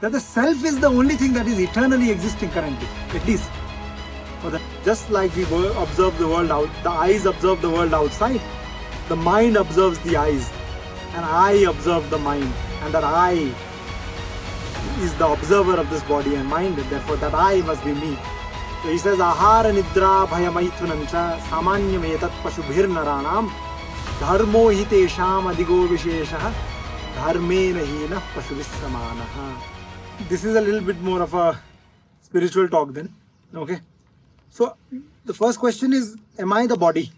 That the self is the only thing that is eternally existing currently, at least. Just like we observe the world out, the eyes observe the world outside, the mind observes the eyes, and I observe the mind, and that I is the observer of this body and mind, and therefore that I must be me. So he says, Ahara nidra bhayamaithunancha samanyam etat pashubhir naranam dharmo hitesham adigo visheshaha dharmena hina pashuvissamanaha. This is a little bit more of a spiritual talk then. Okay. So the first question is, am I the body?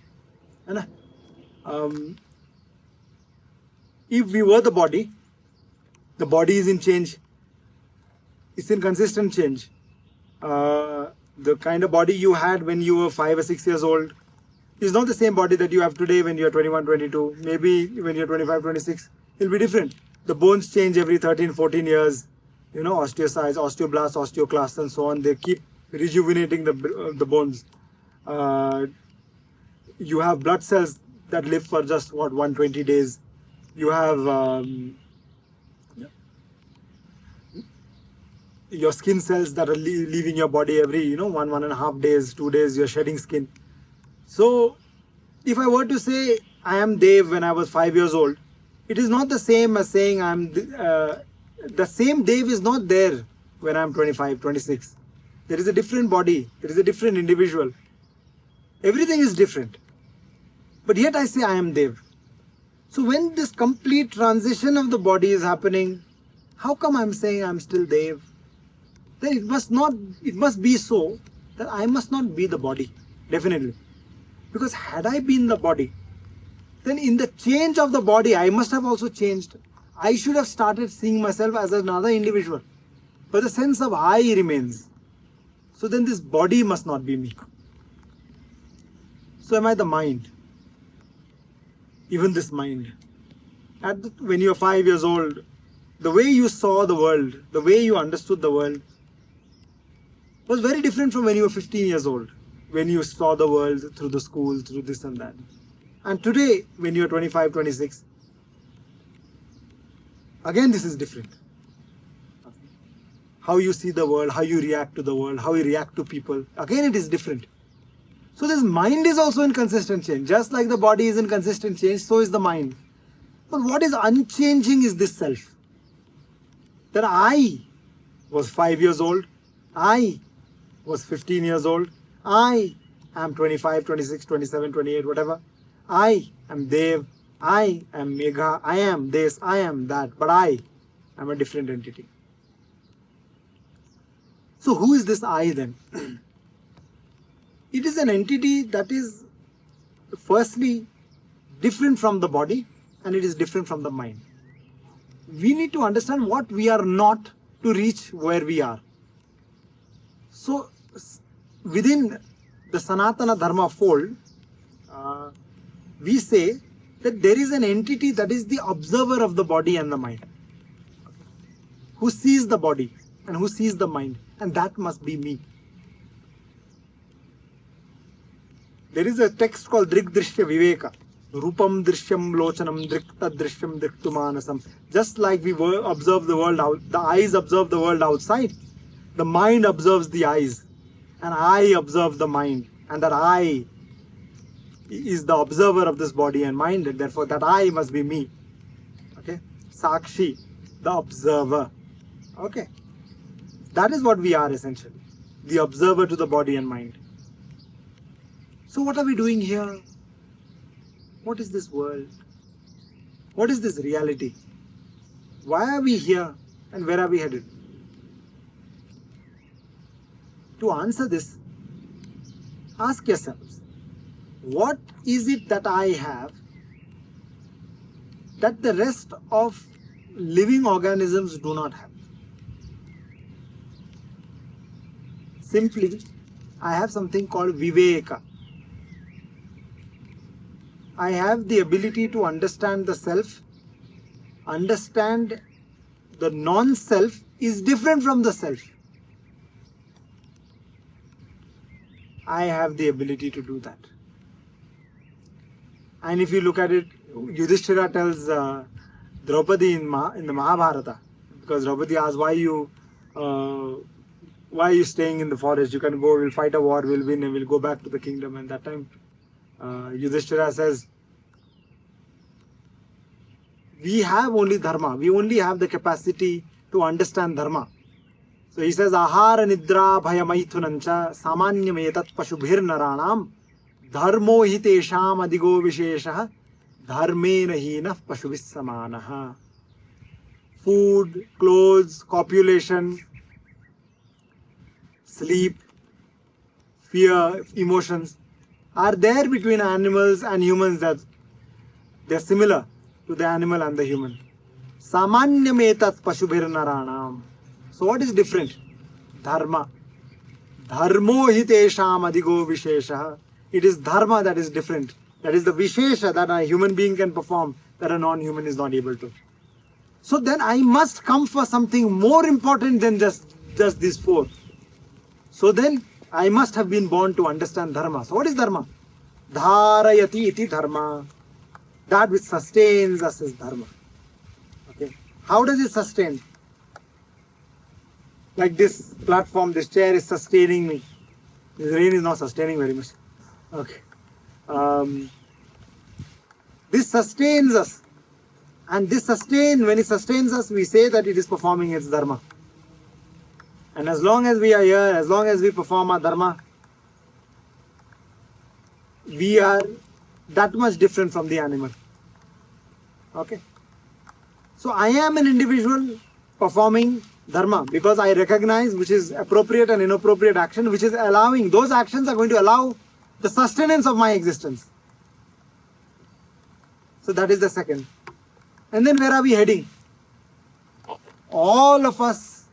If we were the body is in change. It's in consistent change. The kind of body you had when you were 5 or 6 years old is not the same body that you have today when you're 21, 22. Maybe when you're 25, 26, it'll be different. The bones change every 13, 14 years. You know, osteocytes, osteoblasts, osteoclasts and so on. They keep rejuvenating the bones. You have blood cells that live for just 120 days. You have your skin cells that are leaving your body every 1.5 days, 2 days. You're shedding skin. So if I were to say I am Dev when I was 5 years old, it is not the same as saying I'm the same Dev is not there when I'm 25, 26. There is a different body. There is a different individual. Everything is different. But yet I say I am Dev. So when this complete transition of the body is happening, how come I'm saying I'm still Dev? Then it must be so that I must not be the body. Definitely. Because had I been the body, then in the change of the body, I must have also changed. I should have started seeing myself as another individual. But the sense of I remains. So then this body must not be me. So am I the mind? Even this mind. When you were 5 years old, the way you saw the world, the way you understood the world was very different from when you were 15 years old. When you saw the world through the school, through this and that. And today, when you're 25, 26, again this is different. How you see the world, how you react to the world, how you react to people, again it is different. So this mind is also in consistent change. Just like the body is in consistent change, so is the mind. But what is unchanging is this self. That I was 5 years old, I was 15 years old, I am 25, 26, 27, 28, whatever. I am Dev, I am Megha, I am this, I am that, but I am a different entity. So who is this I then? It is an entity that is firstly different from the body and it is different from the mind. We need to understand what we are not to reach where we are. So within the Sanatana Dharma fold, we say that there is an entity that is the observer of the body and the mind, who sees the body and who sees the mind, and that must be me. There is a text called Drigdrishya Viveka. Rupam Drishyam Lochanam Drikta Drishyam Driktumanasam. Just like we observe the world out, the eyes observe the world outside, the mind observes the eyes, and I observe the mind, and that I is the observer of this body and mind, and therefore that I must be me. Okay? Sakshi, the observer. Okay? That is what we are essentially. The observer to the body and mind. So what are we doing here? What is this world? What is this reality? Why are we here and where are we headed? To answer this, ask yourselves, what is it that I have that the rest of living organisms do not have? Simply, I have something called Viveka. I have the ability to understand the self, understand the non-self is different from the self. I have the ability to do that. And if you look at it, Yudhishthira tells Draupadi in the Mahabharata, Because Draupadi asked, why are you staying in the forest? You can go, we'll fight a war, we'll win, and we'll go back to the kingdom. And that time, Yudhishthira says, we have only dharma. We only have the capacity to understand dharma. So he says, Ahara nidra bhayamaithunancha samanyam etat pashubhir naranam dharmo hitesham adigo visheshaha dharmena hina pashubhis samanaha. Food, clothes, copulation, sleep, fear, emotions are there between animals and humans, that they're similar to the animal and the human. Samanyam etat pashubhir naranam. So what is different? Dharma. Dharmo hitesham adigo visheshaha. It is dharma that is different. That is the vishesha that a human being can perform that a non-human is not able to. So then I must come for something more important than just these four. So then I must have been born to understand dharma. So what is dharma? Dharayati iti dharma. That which sustains us is dharma. Okay. How does it sustain? Like this platform, this chair is sustaining me. This rain is not sustaining very much. Okay. This sustains us. And this when it sustains us, we say that it is performing its dharma. And as long as we are here, as long as we perform our dharma, we are that much different from the animal. Okay. So I am an individual performing dharma because I recognize which is appropriate and inappropriate action, which is allowing, those actions are going to allow the sustenance of my existence. So that is the second. And then where are we heading? All of us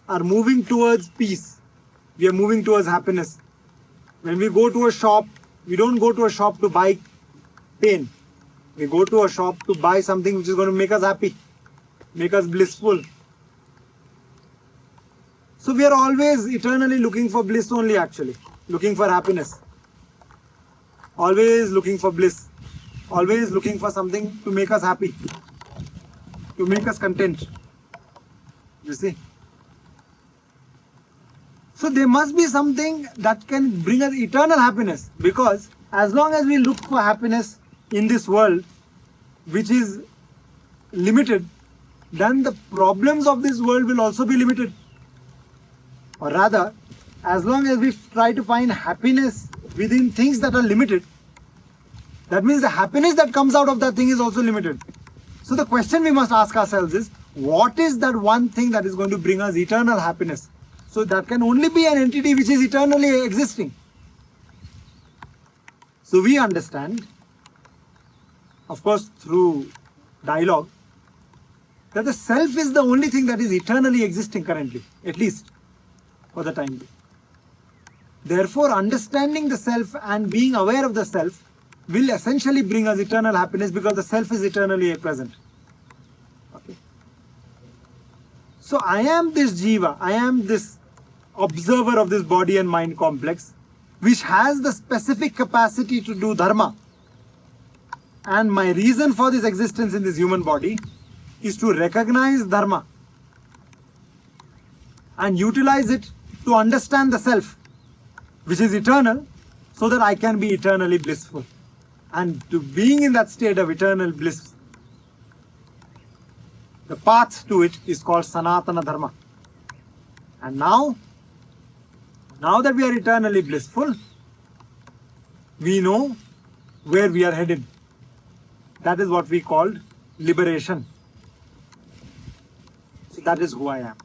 are moving towards peace. We are moving towards happiness. When we go to a shop, we don't go to a shop to buy pain. We go to a shop to buy something which is going to make us happy, make us blissful. So we are always eternally looking for bliss only, actually. Looking for happiness. Always looking for bliss. Always looking for something to make us happy, to make us content. You see? So there must be something that can bring us eternal happiness, because as long as we look for happiness in this world, which is limited, then the problems of this world will also be limited. Or rather, as long as we try to find happiness within things that are limited, that means the happiness that comes out of that thing is also limited. So the question we must ask ourselves is, what is that one thing that is going to bring us eternal happiness? So that can only be an entity which is eternally existing. So we understand, of course through dialogue, that the self is the only thing that is eternally existing currently, at least for the time being. Therefore, understanding the self and being aware of the self will essentially bring us eternal happiness, because the self is eternally present. Okay. So I am this jiva, I am this observer of this body and mind complex, which has the specific capacity to do dharma. And my reason for this existence in this human body is to recognize dharma and utilize it to understand the self, which is eternal, so that I can be eternally blissful. And to being in that state of eternal bliss, the path to it is called Sanatana Dharma. And now that we are eternally blissful, we know where we are headed. That is what we called liberation. So that is who I am.